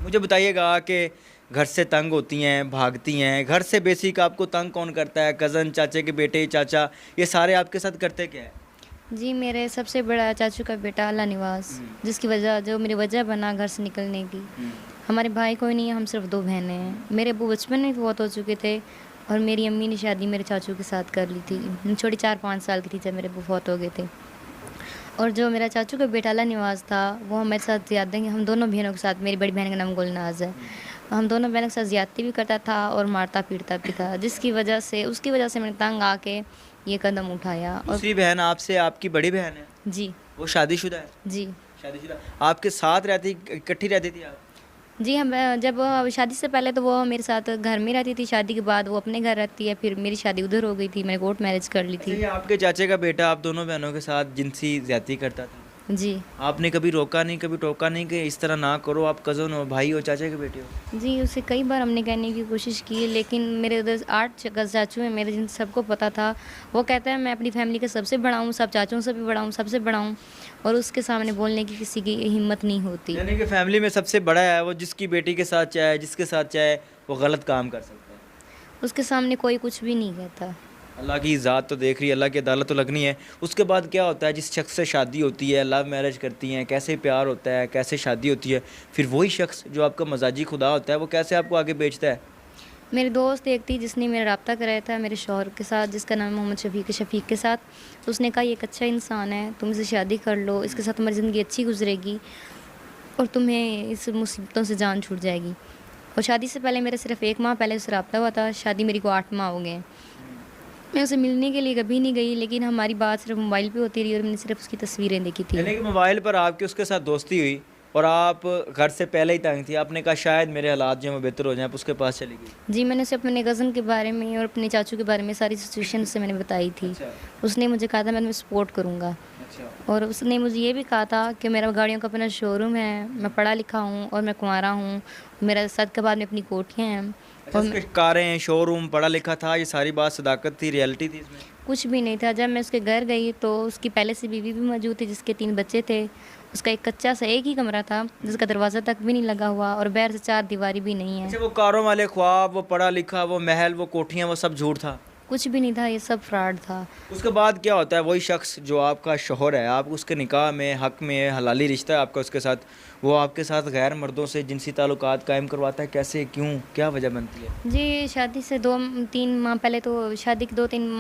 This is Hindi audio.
मुझे बताइएगा कि घर से तंग होती हैं, भागती हैं, घर से बेसिक आपको तंग कौन करता है? कज़न, चाचे के बेटे, चाचा, ये सारे आपके साथ करते क्या है? जी, मेरे सबसे बड़ा चाचू का बेटा अल्लाह निवास, हुँ, जिसकी वजह जो मेरी वजह बना घर से निकलने की। हुँ, हमारे भाई कोई नहीं है, हम सिर्फ 2 बहनें हुँ। हैं। मेरे अब्बू बचपन में फ़ौत हो चुके थे और मेरी अम्मी ने शादी मेरे चाचू के साथ कर ली थी। छोटी 4-5 साल की थी जब मेरे अब्बू फ़ौत हो गए थे। और जो मेरा चाचू का बेटा अल्लाह निवास था, वो हमारे साथ ज़्यादा ही हम दोनों बहनों के साथ, मेरी बड़ी बहन का नाम गुलनाज़ है। हम दोनों बहनों के साथ ज़्यादती भी करता था और मारता-पीटता भी था, जिसकी वजह से उसकी वजह से मैंने तंग आके ये कदम उठाया और दूसरी बहन आपसे आपकी बड़ी बहन है? जी, वो शादीशुदा है? जी। शादीशुदा आपके साथ रहती इकट्ठी रहती थी आप? जी, हम जब शादी से पहले तो वो मेरे साथ घर में रहती थी, शादी के बाद वो अपने घर रहती है, फिर मेरी शादी उधर हो गई थी, मैंने कोर्ट मैरिज कर ली अच्छा, थी। ये आपके चाचे का बेटा आप दोनों बहनों के साथ जिनसी ज़्यादती करता था। जी। आपने कभी रोका नहीं, कभी टोका नहीं कि इस तरह ना करो, आप कज़न हो, भाई हो, चाचा के बेटे हो? जी, उसे कई बार हमने कहने की कोशिश की, लेकिन मेरे उधर 8 चाचू हैं मेरे, जिन सबको पता था। वो कहता है मैं अपनी फैमिली का सबसे बड़ा हूँ, सब चाचुओं से भी बड़ा हूँ, सबसे बड़ा हूँ और उसके सामने बोलने की किसी की हिम्मत नहीं होती। यानी कि फैमिली में सबसे बड़ा है वो, जिसकी बेटी के साथ चाहे, जिसके साथ चाहे, वो गलत काम कर सकता है। उसके सामने कोई कुछ भी नहीं कहता। अल्लाह की ज़ात तो देख रही है, अल्लाह की अदालत तो लगनी है। उसके बाद क्या होता है, जिस शख्स से शादी होती है, लव मैरिज करती हैं, कैसे प्यार होता है, कैसे शादी होती है, फिर वही शख्स जो आपका मजाजी खुदा होता है, वो कैसे आपको आगे बेचता है। मेरी दोस्त एक थी जिसने मेरा राब्ता कराया था मेरे शौहर के साथ, जिसका नाम है मोहम्मद शफ़ीक के साथ। तो उसने कहा ये एक अच्छा इंसान है, तुम इससे शादी कर लो, इसके साथ तुम्हारी ज़िंदगी अच्छी गुजरेगी और तुम्हें इस मुसीबतों से जान छूट जाएगी। और शादी से पहले मेरा सिर्फ़ 1 माह पहले उससे राब्ता हुआ था, शादी मेरी को 8 माह हो गए हैं। मैं उसे मिलने के लिए कभी नहीं गई, लेकिन हमारी बात सिर्फ़ मोबाइल पे होती रही और मैंने सिर्फ़ उसकी तस्वीरें देखी थी। यानी कि मोबाइल पर आपकी उसके साथ दोस्ती हुई और आप घर से पहले ही तंग थी, आपने कहा शायद मेरे हालात जो हैं वो बेहतर हो जाएँ, आप उसके पास चली गई। जी, मैंने उसे अपने कज़न के बारे में और अपने चाचू के बारे में सारी सिचुएशन उसे मैंने बताई थी। अच्छा, उसने मुझे कहा था मैं तुम्हें सपोर्ट करूँगा। अच्छा। और उसने मुझे ये भी कहा था कि मेरा गाड़ियों का अपना शोरूम है, मैं पढ़ा लिखा हूँ और मैं कुँवारा हूँ, मेरा सदक़ाबाद में अपनी कोठियाँ हैं अच्छा, और इसके कारें, शोरूम, पढ़ा लिखा था, ये सारी बात सदाकत थी, रियलिटी थी इसमें? कुछ भी नहीं था। जब मैं उसके घर गई तो उसकी पहले से बीवी भी मौजूद थी, जिसके 3 बच्चे थे। उसका एक कच्चा सा एक ही कमरा था, जिसका दरवाज़ा तक भी नहीं लगा हुआ और बाहर से 4 दीवारी भी नहीं है। अच्छा, वो कारों वाले ख्वाब, वो पढ़ा लिखा, वो महल, वो कोठियाँ, वो सब झूठ था? कुछ भी नहीं था, ये सब फ्रॉड था। उसके बाद क्या होता है, वही शख्स जो आपका शौहर है, आप उसके निकाह में, हक़ में, हलाली रिश्ता है आपका उसके साथ, वो आपके साथ गैर मर्दों से जिनसी ताल्लुकात कायम करवाता है, कैसे, क्यों, क्या वजह बनती है? जी, शादी से 2-3 माह पहले तो शादी के 2-3 माह